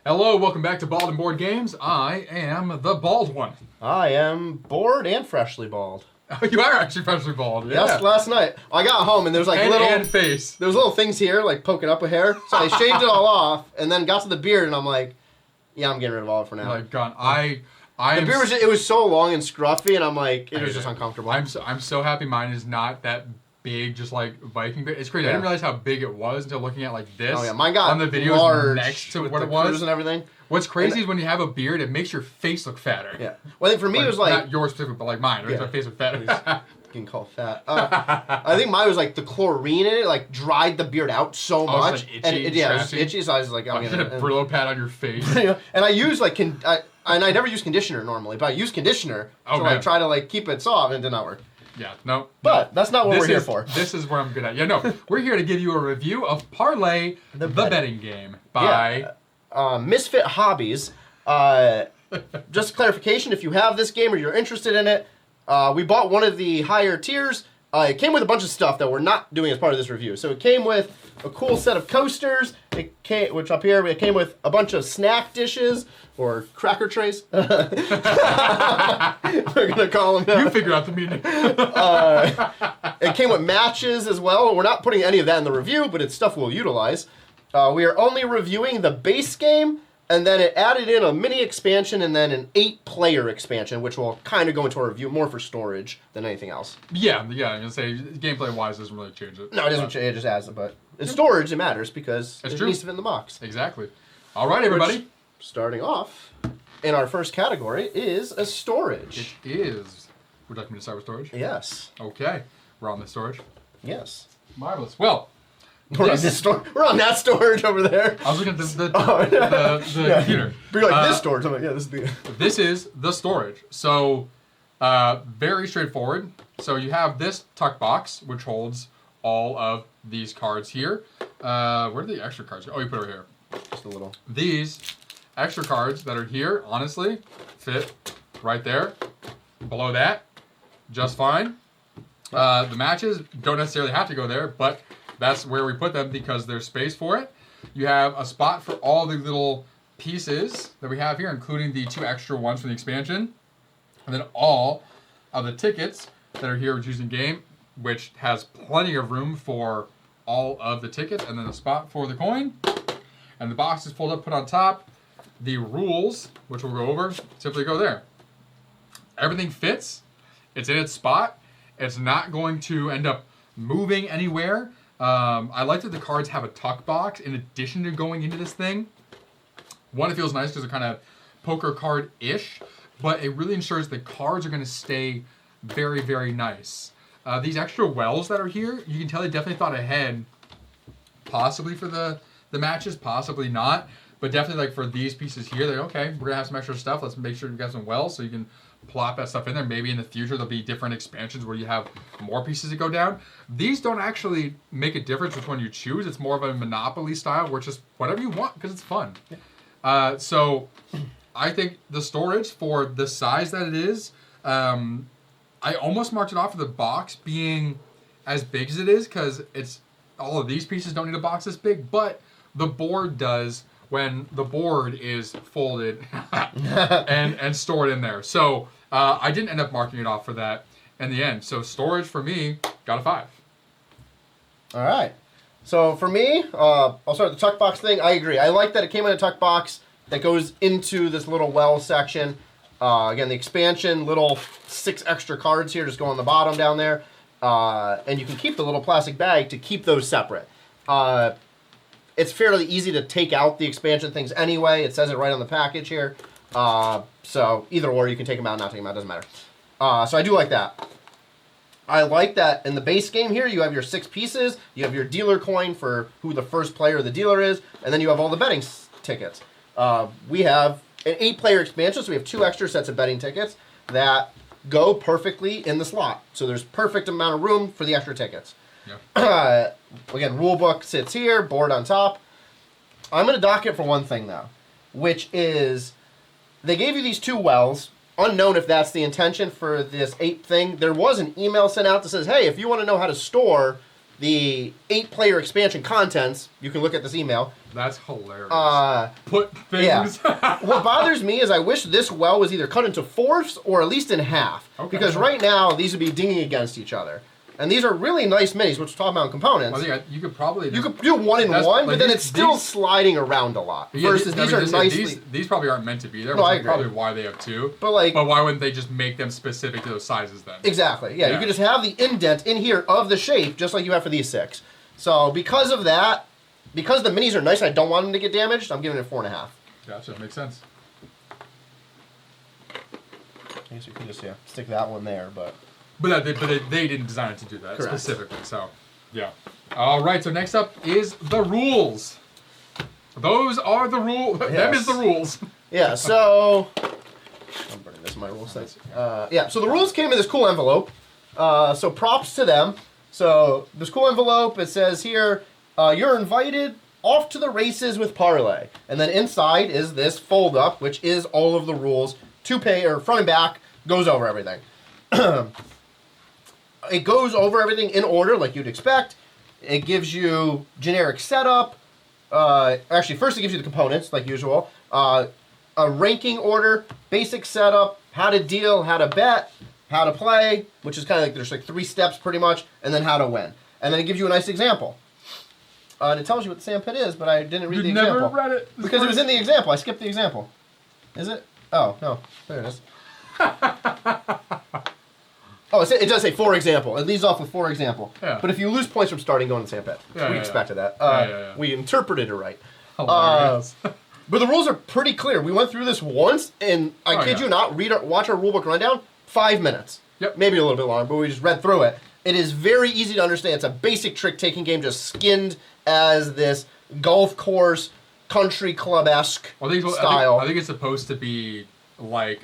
Hello, welcome back to Bald and Board Games. I am the bald one. I am bored and freshly bald. Oh, you are actually freshly bald. Yes, Yeah. last night. I got home and there's like and face. There was little things here like poking up with hair. So I shaved it all off and then got to the beard and I'm like, yeah, I'm getting rid of all it for now. Like gone. The beard was it was so long and scruffy and I'm like it was just uncomfortable. I'm so happy mine is not that big, just like Viking beard. It's crazy. Yeah. I didn't realize how big it was until looking at like this. Oh yeah, mine got on the videos large next to with what the it was cruise and everything. What's crazy is when you have a beard, it makes your face look fatter. Yeah. Well, I think for me it was like not yours specifically, but like mine. It makes my face look fatter. You can call it fat. I think mine was like the chlorine in it, like dried the beard out so much, like itchy, and it was itchy. So I was like, I'm Get gonna a Brillo pad on your face. and I use like and I never use conditioner normally, but I use conditioner to like try to like keep it soft, and it did not work. Yeah, no. But that's not what we're here for. This is where I'm good at. Yeah, no, we're here to give you a review of Parlay, the betting game by Misfit Hobbies. Just clarification, if you have this game or you're interested in it, we bought one of the higher tiers. It came with a bunch of stuff that we're not doing as part of this review. So it came with a cool set of coasters, which up here, it came with a bunch of snack dishes, or cracker trays. We're going to call them. You figure out the meaning. It came with matches as well. We're not putting any of that in the review, but it's stuff we'll utilize. We are only reviewing the base game, and then it added in a mini expansion and then an 8-player expansion, which will kind of go into our review more for storage than anything else. Yeah, I'm going to say gameplay-wise doesn't really change it. No, it doesn't change, it just adds it, but in storage it matters because it needs to fit in the box. Exactly. All right, everybody. Starting off, in our first category is a storage. It is. Would you like me to start with storage? Yes. Okay. We're on the storage. Yes. Marvelous. Well, we're on that storage over there. I was looking at the computer. But you're like, this storage. I'm like, yeah, this is the... This is the storage. So, very straightforward. So you have this tuck box, which holds all of these cards here. Where are the extra cards go? Oh, you put it over here. Just a little. These extra cards that are here, honestly, fit right there. Below that, just fine. The matches don't necessarily have to go there, but that's where we put them because there's space for it. You have a spot for all the little pieces that we have here, including the 2 extra ones from the expansion. And then all of the tickets that are here with Choosing Game, which has plenty of room for all of the tickets, and then a spot for the coin. And the box is folded up, put on top. The rules, which we'll go over, simply go there. Everything fits. It's in its spot. It's not going to end up moving anywhere. I like that the cards have a tuck box in addition to going into this thing. One, it feels nice because they're kind of poker card-ish, but it really ensures the cards are going to stay very, very nice. These extra wells that are here, you can tell they definitely thought ahead, possibly for the matches, possibly not, but definitely like for these pieces here, they're okay, we're going to have some extra stuff. Let's make sure we got some wells so you can plop that stuff in there. Maybe in the future there'll be different expansions where you have more pieces that go down. These don't actually make a difference which one you choose. It's more of a Monopoly style where it's just whatever you want because it's fun. So I think the storage for the size that it is, I almost marked it off for the box being as big as it is because it's all of these pieces don't need a box this big, but the board does when the board is folded and stored in there. So I didn't end up marking it off for that in the end. So storage for me got a 5. All right. So for me, I'll start with the tuck box thing. I agree. I like that it came in a tuck box that goes into this little well section. Again, the expansion, little 6 extra cards here just go on the bottom down there. And you can keep the little plastic bag to keep those separate. It's fairly easy to take out the expansion things anyway. It says it right on the package here. So either or, you can take them out, not take them out, doesn't matter. So I do like that. I like that in the base game here, you have your 6 pieces, you have your dealer coin for who the first player of the dealer is, and then you have all the betting tickets. We have an 8-player expansion, so we have 2 extra sets of betting tickets that go perfectly in the slot. So there's perfect amount of room for the extra tickets. Yeah. Again, rule book sits here, board on top. I'm going to dock it for one thing, though, which is they gave you these 2 wells. Unknown if that's the intention for this 8 thing. There was an email sent out that says, hey, if you want to know how to store the 8-player expansion contents, you can look at this email. That's hilarious. Put things. Yeah. What bothers me is I wish this well was either cut into fourths or at least in half. Okay. Because right now, these would be dinging against each other. And these are really nice minis, which we're talking about in components. Well, yeah, you could probably... You could do 1 in 1, like but then it's still sliding around a lot. Yeah, versus these are nicely... These probably aren't meant to be there, No, which I is agree. probably why they have 2. But why wouldn't they just make them specific to those sizes then? Exactly. Yeah, you could just have the indent in here of the shape, just like you have for these 6. So because of that, because the minis are nice and I don't want them to get damaged, I'm giving it 4.5. Gotcha, makes sense. I guess we could just stick that one there, but... But they didn't design it to do that. Correct. Specifically, so yeah. All right, so next up is the rules. Those are the rules. Yes. Them is the rules. Yeah, so... I'm burning this in my rules thing. Yeah, so the rules came in this cool envelope. So props to them. So this cool envelope, it says here, you're invited off to the races with Parlay. And then inside is this fold up, which is all of the rules. Front and back, goes over everything. It goes over everything in order, like you'd expect. It gives you generic setup. Actually, first it gives you the components, like usual. A ranking order, basic setup, how to deal, how to bet, how to play, which is kind of like, there's like 3 steps pretty much, and then how to win. And then it gives you a nice example. And it tells you what the sandpit is, but I didn't read the example. You never read it. Because it was in the example. I skipped the example. Is it? Oh, no. There it is. Oh, it does say for example. It leaves off with for example. Yeah. But if you lose points from starting, go in the sandpit. We expected that. We interpreted it right. Hilarious. But the rules are pretty clear. We went through this once, and I kid you not, watch our rulebook rundown, 5 minutes. Yep. Maybe a little bit longer, but we just read through it. It is very easy to understand. It's a basic trick-taking game, just skinned as this golf course, country club-esque style. I think it's supposed to be like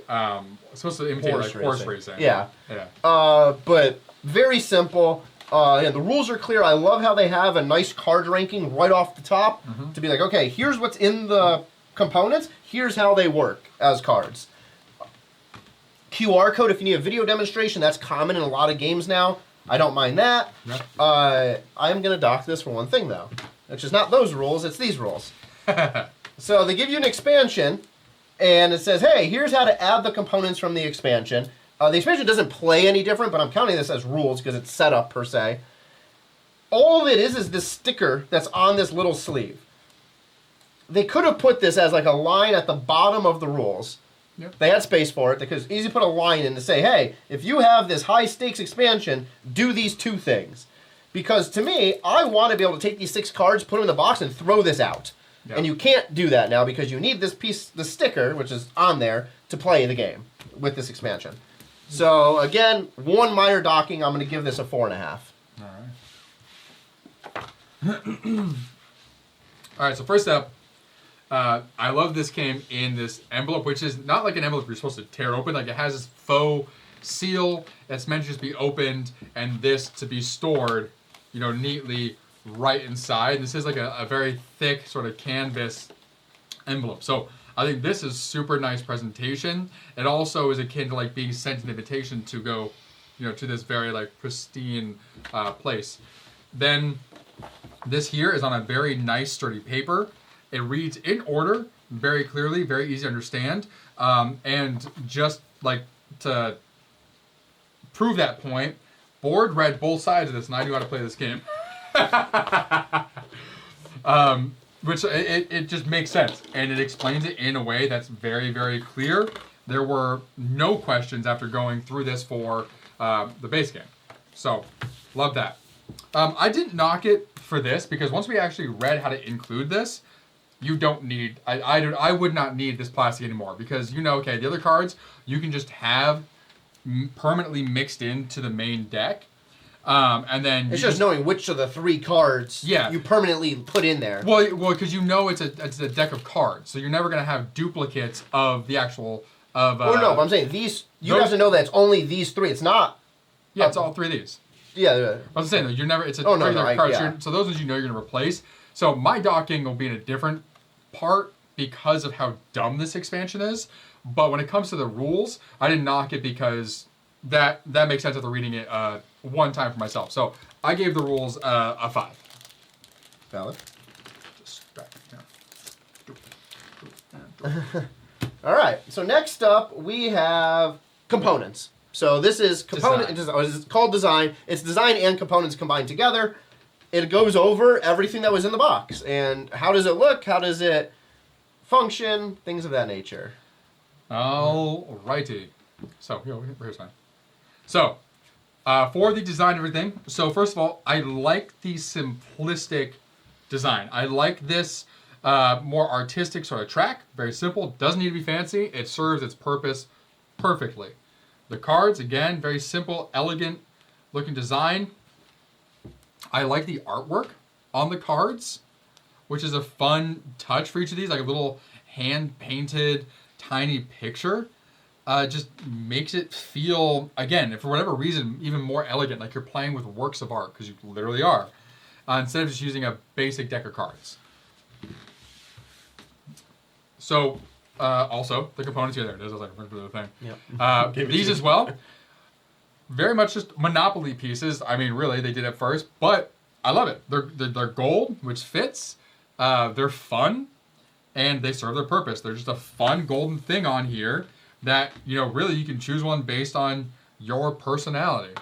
supposed to imitate horse racing. Yeah. Yeah. But very simple. The rules are clear. I love how they have a nice card ranking right off the top to be like, okay, here's what's in the components. Here's how they work as cards. QR code if you need a video demonstration. That's common in a lot of games now. I don't mind that. Yep. I'm going to dock this for one thing, though, which is not those rules. It's these rules. So they give you an expansion. And it says, hey, here's how to add the components from the expansion. The expansion doesn't play any different, but I'm counting this as rules because it's set up per se. All it is this sticker that's on this little sleeve. They could have put this as like a line at the bottom of the rules. Yep. They had space for it. They could easily put a line in to say, hey, if you have this high stakes expansion, do these 2 things. Because to me, I want to be able to take these 6 cards, put them in the box, and throw this out. Yep. And you can't do that now because you need this piece, the sticker, which is on there, to play the game with this expansion. So, again, 1 minor docking. I'm going to give this a 4.5. All right. All right, so first up, I love this came in this envelope, which is not like an envelope you're supposed to tear open. Like, it has this faux seal that's meant to just be opened and this to be stored, neatly right inside. This is like a very thick sort of canvas envelope. So I think this is super nice presentation. It also is akin to like being sent an invitation to go, to this very like pristine place. Then this here is on a very nice sturdy paper. It reads in order very clearly, very easy to understand. And just like to prove that point, Board read both sides of this and I knew how to play this game. Which it just makes sense, and it explains it in a way that's very, very clear. There were no questions after going through this for the base game, so love that. I didn't knock it for this because once we actually read how to include this, you don't need. I would not need this plastic anymore because okay, the other cards you can just have permanently mixed into the main deck. And then it's just knowing which of the 3 cards you permanently put in there. Well, because it's a deck of cards, so you're never gonna have duplicates of the actual of. No, but I'm saying these. You have to know that it's only these 3. It's not. Yeah, it's all 3 of these. Yeah. I was saying though, you're never. It's a regular card. Yeah. So those ones you're gonna replace. So my docking will be in a different part because of how dumb this expansion is. But when it comes to the rules, I didn't knock it because that makes sense after reading it one time for myself. So I gave the rules a 5. Valid. Just back All right. So next up, we have components. So this is component. It's called design. It's design and components combined together. It goes over everything that was in the box and how does it look? How does it function? Things of that nature. All righty. So here's mine. So for the design and everything. So first of all, I like the simplistic design. I like this more artistic sort of track. Very simple. Doesn't need to be fancy. It serves its purpose perfectly. The cards, again, very simple, elegant looking design. I like the artwork on the cards, which is a fun touch for each of these, like a little hand-painted tiny picture. Just makes it feel, again, for whatever reason, even more elegant, like you're playing with works of art, because you literally are, instead of just using a basic deck of cards. So, also, the components here, there it is, I was like, for the thing. Yep. These as well, very much just Monopoly pieces. I mean, really, they did it first, but I love it. They're gold, which fits. They're fun, and they serve their purpose. They're just a fun golden thing on here that, you know, really you can choose one based on your personality.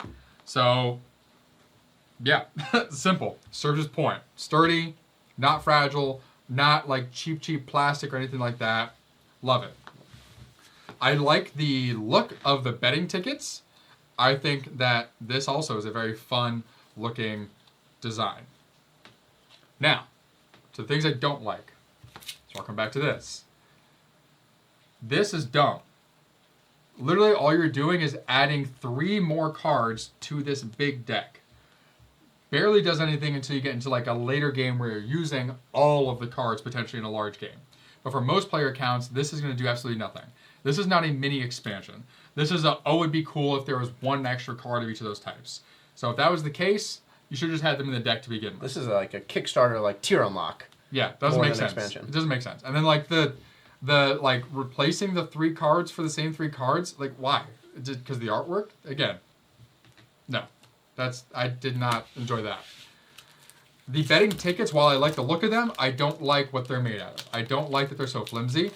So, yeah, simple. Serves its point. Sturdy, not fragile, not like cheap plastic or anything like that. Love it. I like the look of the betting tickets. I think that this also is a very fun looking design. Now, to the things I don't like. So I'll come back to this. This is dumb. Literally all you're doing is adding 3 more cards to this big deck. Barely does anything until you get into like a later game where you're using all of the cards potentially in a large game. But for most player accounts, this is going to do absolutely nothing. This is not a mini expansion. This is it'd be cool if there was 1 extra card of each of those types. So if that was the case, you should have just had them in the deck to begin with. This is like a Kickstarter, like tier unlock. Yeah, doesn't make sense. Expansion. It doesn't make sense. And then like the like replacing the 3 cards for the same 3 cards, like why? Because the artwork? Again, no. I did not enjoy that. The betting tickets, while I like the look of them, I don't like what they're made out of. I don't like that they're so flimsy.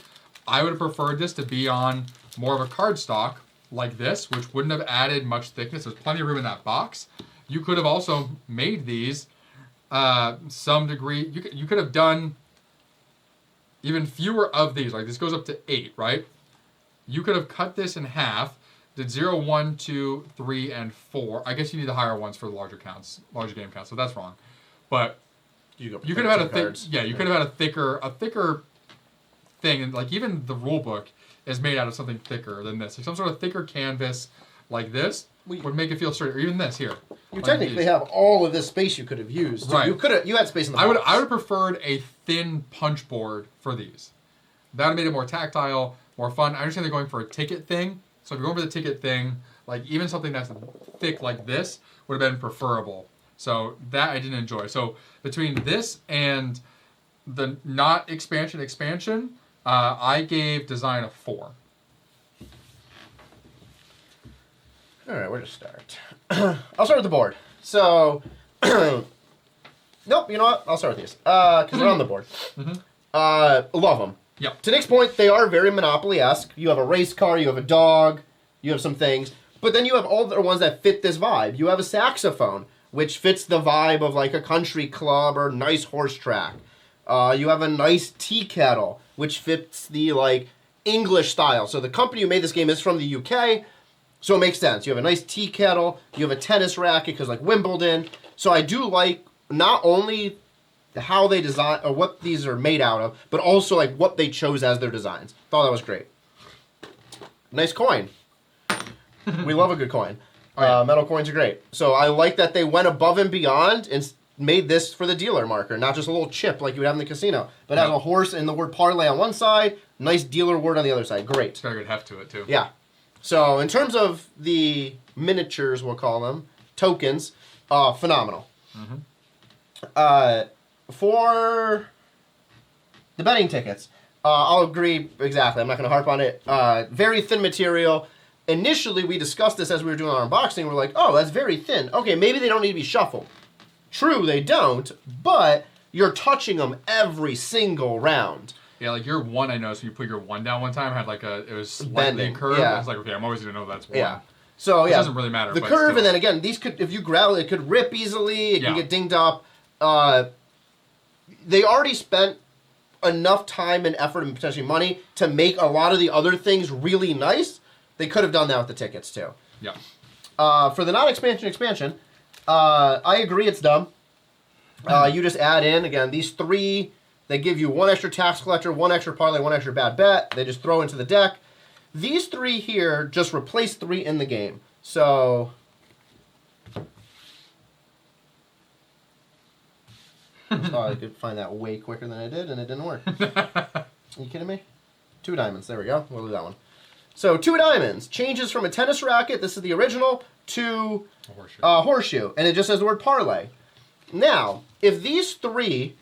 I would have preferred this to be on more of a cardstock like this, which wouldn't have added much thickness. There's plenty of room in that box. You could have also made these some degree. You could have done even fewer of these. Like this goes up to 8, right? You could have cut this in half. Did 0, 1, 2, 3, and 4. I guess you need the higher ones for the larger game counts. So that's wrong. But you could have had you could have had a thicker thing, and like even the rule book is made out of something thicker than this. Like some sort of thicker canvas like this would make it feel sturdy. Or even this here. You technically have all of this space you could have used. Right. You had space in the box. I would have preferred a thin punch board for these. That would have made it more tactile, more fun. I understand they're going for a ticket thing. So if you're going for the ticket thing, like even something that's thick like this would have been preferable. So that I didn't enjoy. So between this and the not expansion, I gave design a 4. All right, where to start? I'll start with the board. So, nope, you know what? I'll start with these because they're on the board. Love them. Yep. To Nick's point, they are very Monopoly-esque. You have a race car, you have a dog, you have some things. But then you have all the ones that fit this vibe. You have a saxophone, which fits the vibe of like a country club or nice horse track. You have a nice tea kettle, which fits the like English style. So the company who made this game is from the UK, so it makes sense. You have a nice tea kettle, you have a tennis racket because like Wimbledon. So I do like not only how they design or what these are made out of, but also like what they chose as their designs. Thought that was great. Nice coin. We love a good coin. Metal coins are great. So I like that they went above and beyond and made this for the dealer marker, not just a little chip like you would have in the casino, but has a horse and the word parlay on one side, nice dealer word on the other side. Great. It's got a good heft to it too. Yeah. So in terms of the miniatures, we'll call them, tokens, phenomenal. For the betting tickets, I'll agree exactly. I'm not going to harp on it. Very thin material. initially we discussed this as we were doing our unboxing. We're like, oh, that's very thin. Okay, maybe they don't need to be shuffled. True, they don't, but you're touching them every single round. Yeah, like your one, I noticed when you put your one down one time, had like it was slightly curved. Yeah. I was like, okay, I'm always gonna know that's one. Yeah. So It doesn't really matter. The but curve, still. and then again, these could, if you grab it could rip easily. It can get dinged up. They already spent enough time and effort and potentially money to make a lot of the other things really nice. They could have done that with the tickets too. Yeah. For the expansion, I agree it's dumb. You just add in, again, these 3, they give you 1 extra tax collector, 1 extra parlay, 1 extra bad bet. They just throw into the deck. These 3 here just replace 3 in the game. So... I thought I could find that way quicker than I did, and it didn't work. Are you kidding me? 2 diamonds. There we go. We'll do that one. So 2 diamonds. Changes from a tennis racket, this is the original, to a horseshoe. And it just says the word parlay. Now, if these 3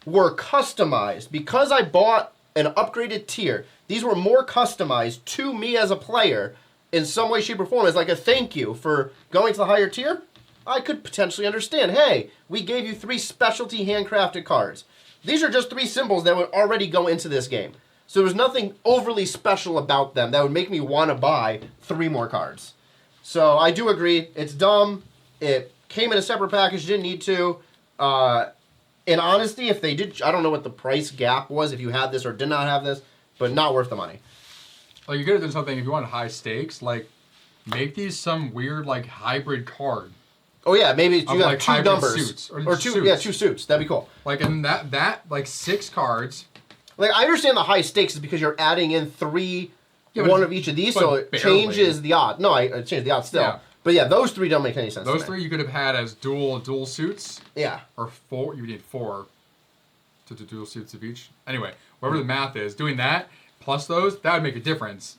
were customized, because I bought an upgraded tier, these were more customized to me as a player in some way, shape, or form as like a thank you for going to the higher tier, I could potentially understand, hey, we gave you 3 specialty handcrafted cards. These are just 3 symbols that would already go into this game. So there's nothing overly special about them that would make me want to buy 3 more cards. So I do agree, it's dumb. It came in a separate package, didn't need to. In honesty, if they did, I don't know what the price gap was if you had this or did not have this, but not worth the money. Like you could have done something if you want high stakes, like make these some weird like hybrid card. Oh yeah, maybe you have like 2 numbers suits, or 2 suits. Yeah, 2 suits. That'd be cool. Like and that like 6 cards. Like I understand the high stakes is because you're adding in 3, one of each of these, so it changes the odds. No, I changed the odds still. Yeah. But yeah, those 3 don't make any sense. Those 3 you could have had as dual suits. Yeah. Or 4. You need 4 to do dual suits of each. Anyway, whatever the math is, doing that plus those, that would make a difference.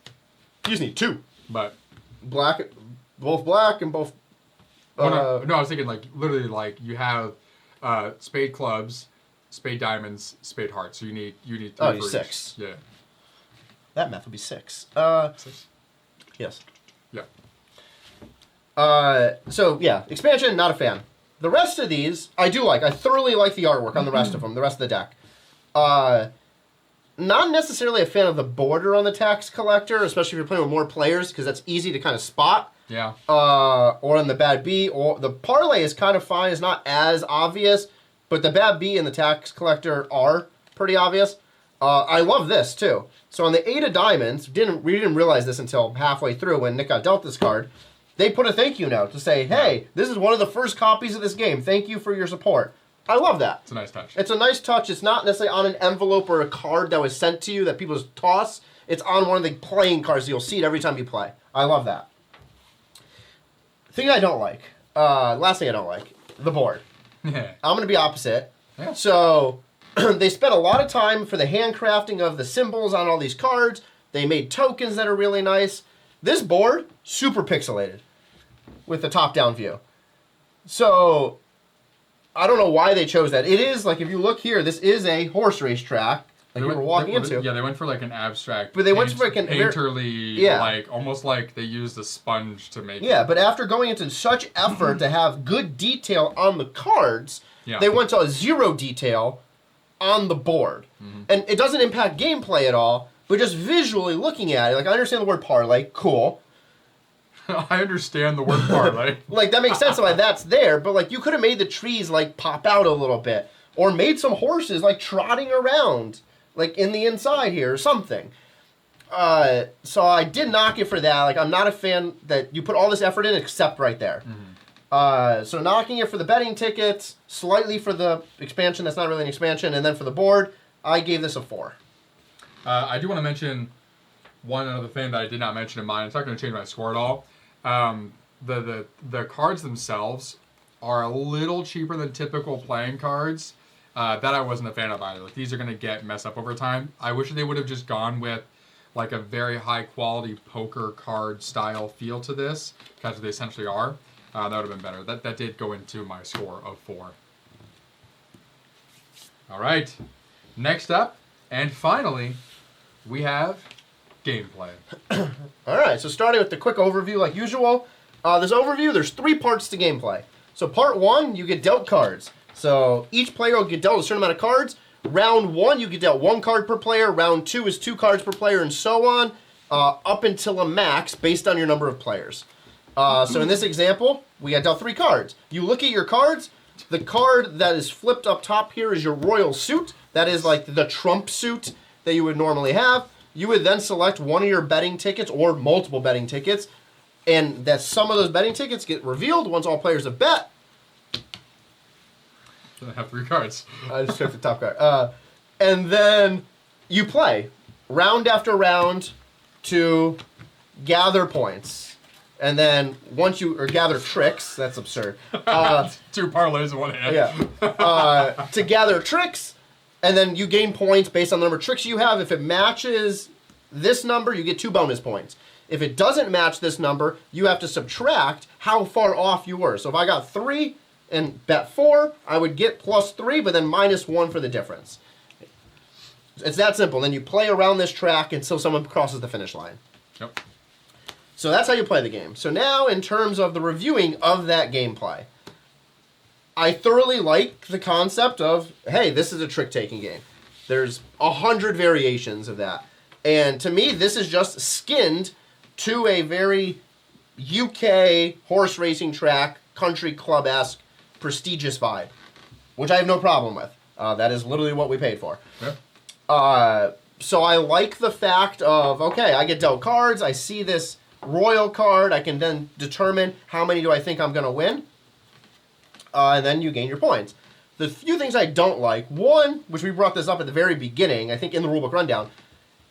You just need 2. But both black and both. No, I was thinking like literally like you have spade clubs, spade diamonds, spade hearts. So you need 3 for 6. Each. Yeah. That math would be 6. 6. Yes. Yeah. So yeah, expansion, not a fan. The rest of these, I do like. I thoroughly like the artwork on the rest of them, the rest of the deck. Not necessarily a fan of the border on the tax collector, especially if you're playing with more players, because that's easy to kind of spot. Yeah. Or on the bad B, or the parlay is kind of fine. It's not as obvious, but the bad B and the tax collector are pretty obvious. I love this too. So on the 8 of diamonds, we didn't realize this until halfway through when Nick got dealt this card. They put a thank you note to say, hey, this is one of the first copies of this game. Thank you for your support. I love that. It's a nice touch. It's a nice touch. It's not necessarily on an envelope or a card that was sent to you that people just toss. It's on one of the playing cards. So you'll see it every time you play. I love that. Thing I don't like. Last thing I don't like. The board. Yeah. I'm going to be opposite. Yeah. So they spent a lot of time for the handcrafting of the symbols on all these cards. They made tokens that are really nice. This board, super pixelated with the top-down view. So I don't know why they chose that. It is, like, if you look here, this is a horse race track like you were walking into. Yeah, they went for, like, an abstract. But they went for, like, an painterly, like, almost like they used a sponge to make it. Yeah, but after going into such effort to have good detail on the cards, they went to a 0 detail on the board. Mm-hmm. And it doesn't impact gameplay at all, but just visually looking at it, like, I understand the word parlay, cool. I understand the word parlay. Like, that makes sense why that's there, but, like, you could have made the trees, like, pop out a little bit. Or made some horses, like, trotting around, like, in the inside here or something. So I did knock it for that. Like, I'm not a fan that you put all this effort in except right there. Mm-hmm. So knocking it for the betting tickets, slightly for the expansion, that's not really an expansion, and then for the board, I gave this a 4. I do want to mention one other thing that I did not mention in mine. It's not going to change my score at all. The cards themselves are a little cheaper than typical playing cards. That I wasn't a fan of either. Like, these are going to mess up over time. I wish they would have just gone with like a very high quality poker card style feel to this. That's what they essentially are. That would have been better. That did go into my score of 4. All right. Next up, and finally, we have gameplay. All right, so starting with the quick overview like usual. This overview, there's 3 parts to gameplay. So part 1, you get dealt cards. So each player will get dealt a certain amount of cards. Round 1, you get dealt 1 card per player. Round 2 is 2 cards per player, and so on, up until a max based on your number of players. So in this example, we got dealt 3 cards. You look at your cards. The card that is flipped up top here is your royal suit. That is like the trump suit that you would normally have. You would then select one of your betting tickets or multiple betting tickets, and that some of those betting tickets get revealed once all players have bet. I have 3 cards. I just took the top card. And then you play round after round to gather points. And then once you, or gather tricks, that's absurd. 2 parlays in one hand. Yeah. To gather tricks, and then you gain points based on the number of tricks you have. If it matches this number, you get 2 bonus points. If it doesn't match this number, you have to subtract how far off you were. So if I got 3 and bet 4, I would get +3, but then -1 for the difference. It's that simple. Then you play around this track until someone crosses the finish line. Yep. So that's how you play the game. So now in terms of the reviewing of that gameplay, I thoroughly like the concept of, hey, this is a trick-taking game. There's 100 variations of that. And to me, this is just skinned to a very UK horse racing track, country club-esque, prestigious vibe, which I have no problem with. That is literally what we paid for. Yeah. So I like the fact of, okay, I get dealt cards, I see this royal card, I can then determine how many do I think I'm going to win, and then you gain your points. The few things I don't like, one, which we brought this up at the very beginning, I think in the rulebook rundown,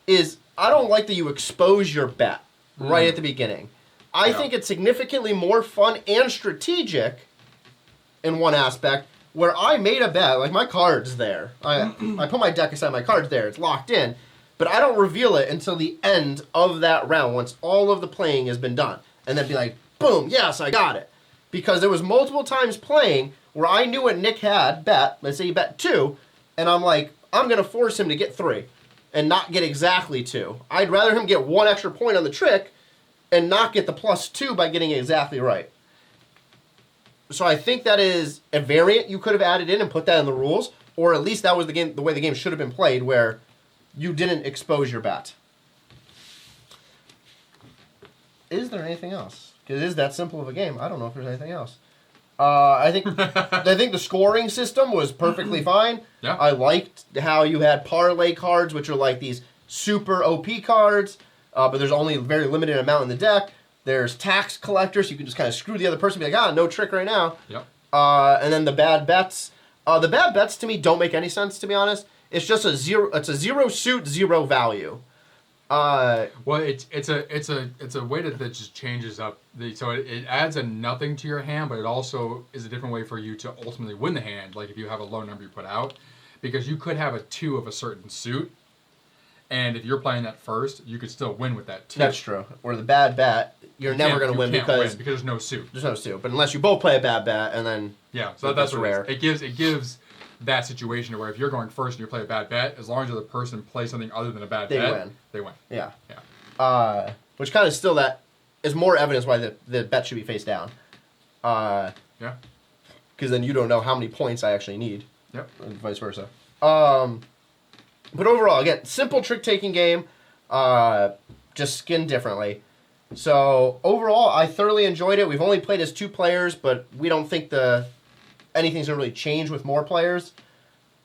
is I don't like that you expose your bet right at the beginning. I think it's significantly more fun and strategic in one aspect, where I made a bet, like my card's there. I put my deck aside, my card's there, it's locked in. But I don't reveal it until the end of that round, once all of the playing has been done. And then be like, boom, yes, I got it. Because there was multiple times playing where I knew what Nick had bet, let's say he bet 2, and I'm like, I'm going to force him to get 3 and not get exactly 2. I'd rather him get 1 extra point on the trick and not get the +2 by getting it exactly right. So I think that is a variant you could have added in and put that in the rules, or at least that was the way the game should have been played, where you didn't expose your bet. Is there anything else? Because it is that simple of a game. I don't know if there's anything else. I think the scoring system was perfectly fine. Yeah. I liked how you had parlay cards, which are like these super OP cards, but there's only a very limited amount in the deck. There's tax collectors, so you can just kind of screw the other person and be like, no trick right now. Yep. And then the bad bets. The bad bets to me don't make any sense, to be honest. It's just a 0. It's a 0 suit, 0 value. Well, it's a way that just changes up. So it adds a nothing to your hand, but it also is a different way for you to ultimately win the hand. Like if you have a low number you put out, because you could have a 2 of a certain suit, and if you're playing that first, you could still win with that 2. That's true. Or the bad bet, you're never going to win because there's no suit. There's no suit. But unless you both play a bad bet, and then so that's rare. It gives that situation to where if you're going first and you play a bad bet, as long as the other person plays something other than a bad bet, they win. Yeah. Yeah. Which kind of still that is more evidence why the bet should be face down. Yeah. Because then you don't know how many points I actually need. Yep. And vice versa. But overall, again, simple trick-taking game, just skinned differently. So overall, I thoroughly enjoyed it. We've only played as 2 players, but we don't think anything's gonna really change with more players.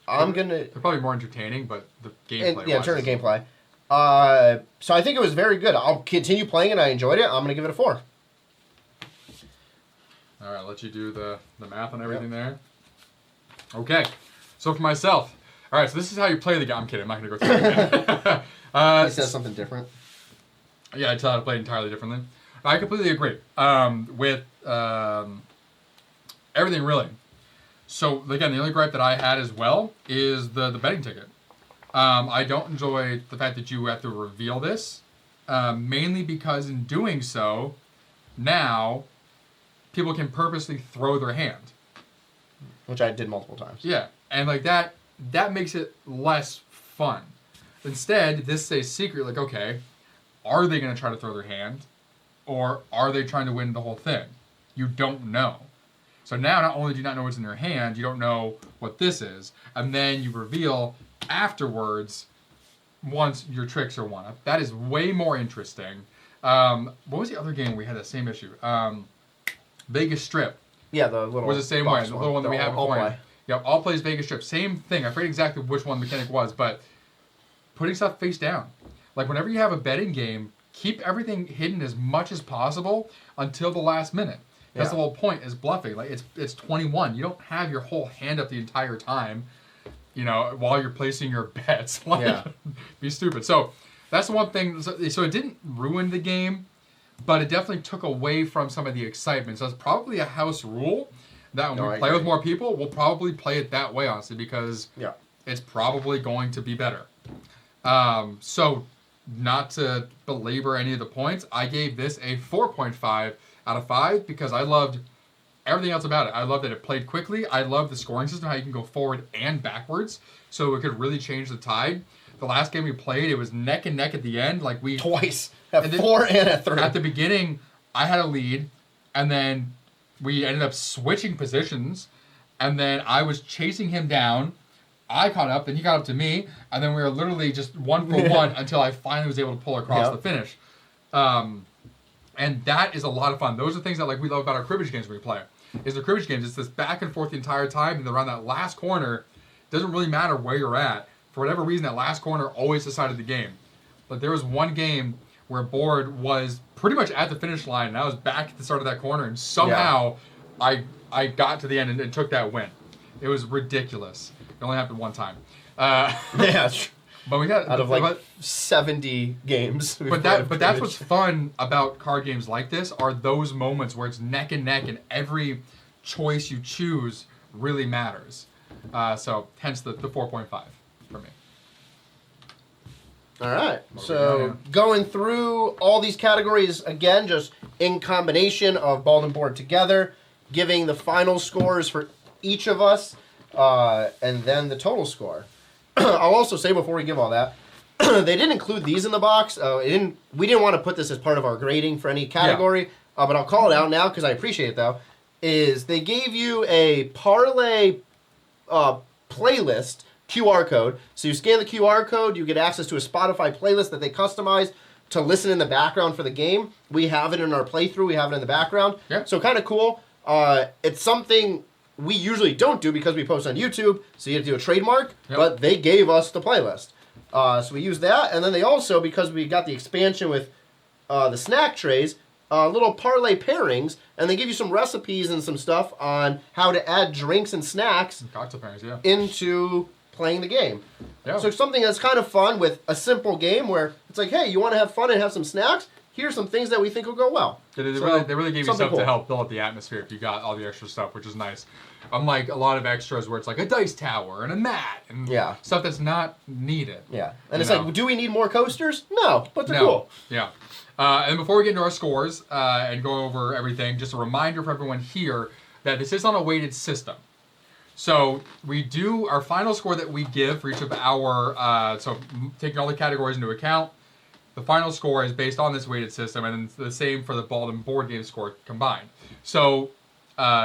They're probably more entertaining, but the gameplay. In terms of gameplay. So I think it was very good. I'll continue playing it. I enjoyed it. I'm gonna give it a 4. All right, I'll let you do the math on everything there. Okay, so for myself, all right, so this is how you play the game. I'm kidding. I'm not gonna go through it again. I said something different. Yeah, I tell how to play entirely differently. I completely agree with everything really. So again, the only gripe that I had as well is the betting ticket. I don't enjoy the fact that you have to reveal this, mainly because in doing so, now people can purposely throw their hand. Which I did multiple times. Yeah, and like that makes it less fun. Instead, this is a secret, like, okay, are they going to try to throw their hand, or are they trying to win the whole thing? You don't know. So now, not only do you not know what's in your hand, you don't know what this is, and then you reveal afterwards once your tricks are won. That is way more interesting. What was the other game we had that same issue? Vegas Strip. Yeah, the little was the same way. The little one that we had before. Yep, all plays Vegas Strip. Same thing. I forget exactly which one the mechanic was, but putting stuff face down. Like whenever you have a betting game, keep everything hidden as much as possible until the last minute. That's the whole point is bluffing. Like it's 21. You don't have your whole hand up the entire time, while you're placing your bets. Like, be stupid. So that's the one thing. So it didn't ruin the game, but it definitely took away from some of the excitement. So it's probably a house rule that when we play with more people, we'll probably play it that way, honestly, because it's probably going to be better. So not to belabor any of the points, I gave this a 4.5 out of 5 because I loved everything else about it. I loved that it played quickly. I loved the scoring system, how you can go forward and backwards, so it could really change the tide. The last game we played, it was neck and neck at the end. Like twice at 4 and at 3. At the beginning, I had a lead, and then we ended up switching positions, and then I was chasing him down. I caught up, then he got up to me, and then we were literally just 1 for 1 until I finally was able to pull across the finish. And that is a lot of fun. Those are things that we love about our cribbage games when we play. Is the cribbage games, it's this back and forth the entire time, and around that last corner, it doesn't really matter where you're at. For whatever reason, that last corner always decided the game. But there was one game where board was pretty much at the finish line, and I was back at the start of that corner, and somehow I got to the end and took that win. It was ridiculous. It only happened one time. But we got out of 70 games. But that's what's fun about card games like this are those moments where it's neck and neck, and every choice you choose really matters. So hence the 4.5 for me. All right. So going through all these categories again, just in combination of ball and board together, giving the final scores for each of us, and then the total score. I'll also say before we give all that, they didn't include these in the box. We didn't want to put this as part of our grading for any category, but I'll call it out now because I appreciate it though. Is they gave you a Parlay playlist QR code. So you scan the QR code, you get access to a Spotify playlist that they customize to listen in the background for the game. We have it in our playthrough. We have it in the background. Yeah. So kind of cool. It's something we usually don't do because we post on YouTube, so you have to do a trademark, but they gave us the playlist. So we use that, and then they also, because we got the expansion with the snack trays, little parlay pairings, and they give you some recipes and some stuff on how to add drinks and snacks cocktail pairings, into playing the game. Yeah. So something that's kind of fun with a simple game where it's like, hey, you want to have fun and have some snacks? Here's some things that we think will go well. They really gave you stuff to help build up the atmosphere if you got all the extra stuff, which is nice. Unlike a lot of extras where it's like a dice tower and a mat and stuff that's not needed. Yeah. And it's like, do we need more coasters? No, but they're cool. Yeah. And before we get into our scores and go over everything, just a reminder for everyone here that this is on a weighted system. So we do our final score that we give for each of our, so taking all the categories into account, the final score is based on this weighted system, and it's the same for the ball and board game score combined. So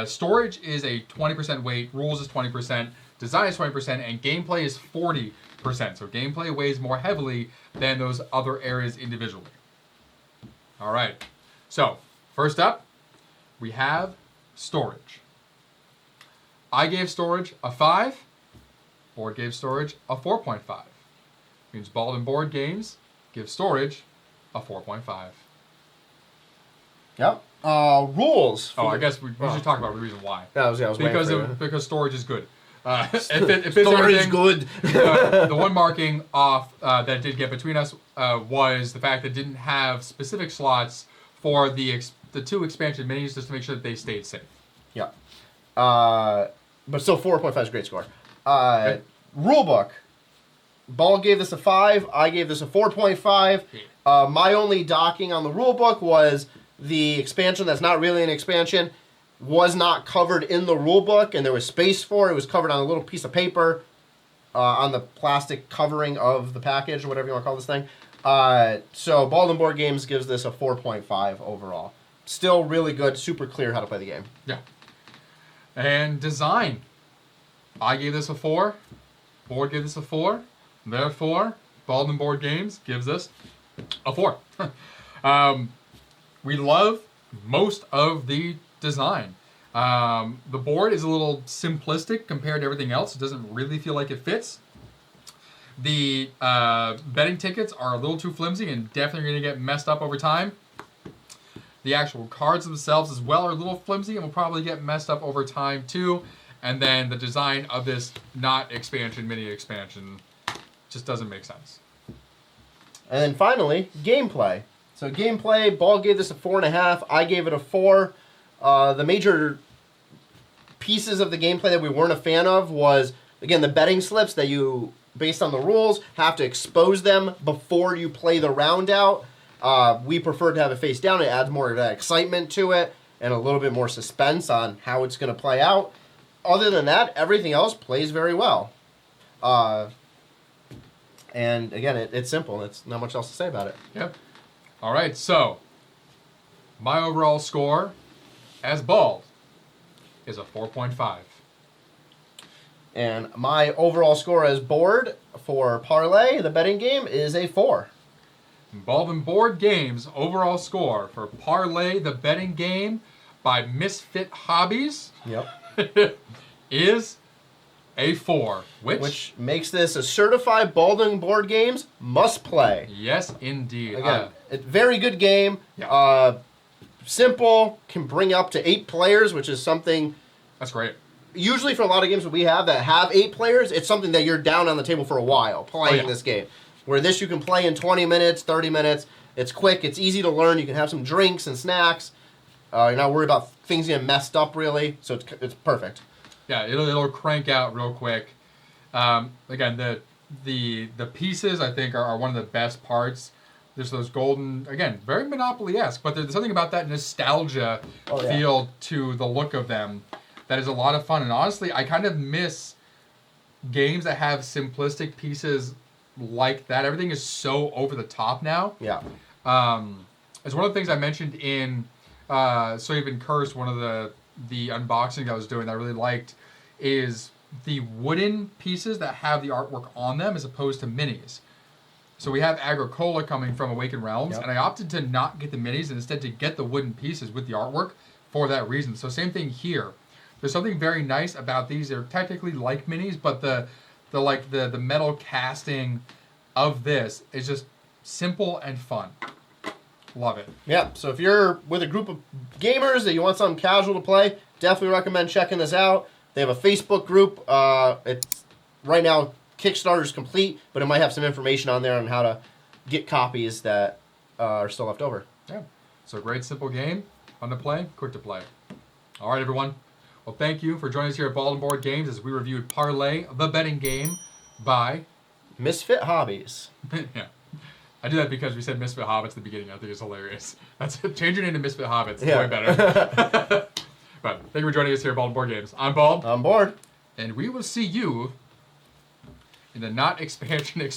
storage is a 20% weight, rules is 20%, design is 20%, and gameplay is 40%. So gameplay weighs more heavily than those other areas individually. All right. So first up, we have storage. I gave storage a 5. Board gave storage a 4.5. Means ball and board games give storage a 4.5. Yep. Rules. I guess we should talk about the reason why. I was because storage is good. If storage is good. The one marking off that did get between us was the fact that it didn't have specific slots for the 2 expansion minis just to make sure that they stayed safe. Yeah. But still 4.5 is a great score. Okay. Rulebook. Ball gave this a 5. I gave this a 4.5. My only docking on the rulebook was the expansion that's not really an expansion was not covered in the rulebook, and there was space for it. It was covered on a little piece of paper on the plastic covering of the package, or whatever you want to call this thing. So Bald and Board Games gives this a 4.5 overall. Still really good, super clear how to play the game. Yeah. And design. I gave this a 4. Board gave this a 4. Therefore, Bald and Board Games gives this a 4. We love most of the design. The board is a little simplistic compared to everything else. It doesn't really feel like it fits. The betting tickets are a little too flimsy and definitely going to get messed up over time. The actual cards themselves as well are a little flimsy and will probably get messed up over time too. And then the design of this not expansion, mini expansion, just doesn't make sense. And then finally, gameplay. So gameplay, Ball gave this a 4.5. I gave it a 4. The major pieces of the gameplay that we weren't a fan of was, again, the betting slips that you, based on the rules, have to expose them before you play the round out. We prefer to have it face down. It adds more of that excitement to it and a little bit more suspense on how it's going to play out. Other than that, everything else plays very well. And again, it's simple. It's not much else to say about it. Yep. All right, so my overall score as Bald is a 4.5. And my overall score as Board for Parlay, the betting game, is a 4. Bald and Board Games overall score for Parlay, the betting game by Misfit Hobbies is a 4. Which makes this a certified Bald and Board Games must play. Yes, indeed. Again, a very good game. Yeah. Simple, can bring up to 8 players, which is something. That's great. Usually for a lot of games that we have that have 8 players, it's something that you're down on the table for a while playing this game. Where this you can play in 20 minutes, 30 minutes. It's quick, it's easy to learn. You can have some drinks and snacks. You're not worried about things getting messed up, really. So it's perfect. Yeah, it'll crank out real quick. Again, the pieces I think are one of the best parts. There's those golden, again, very Monopoly-esque, but there's something about that nostalgia feel to the look of them that is a lot of fun. And honestly, I kind of miss games that have simplistic pieces like that. Everything is so over the top now. Yeah. It's one of the things I mentioned in So You've Been Cursed, one of the unboxing I was doing that I really liked is the wooden pieces that have the artwork on them as opposed to minis. So we have Agricola coming from Awakened Realms, and I opted to not get the minis and instead to get the wooden pieces with the artwork for that reason. So same thing here. There's something very nice about these. They're technically like minis, but the metal casting of this is just simple and fun. Love it. Yeah, so if you're with a group of gamers that you want something casual to play, definitely recommend checking this out. They have a Facebook group. It's right now Kickstarter's complete, but it might have some information on there on how to get copies that are still left over. Yeah. So great, simple game. Fun to play, quick to play. All right, everyone. Well, thank you for joining us here at Bald and Board Games as we reviewed Parlay, the betting game by Misfit Hobbies. Yeah. I do that because we said Misfit Hobbits at the beginning. I think it's hilarious. That's change your name to Misfit Hobbits. It's way better. But thank you for joining us here at Bald and Board Games. I'm Bald. I'm Board. And we will see you in the not expansion.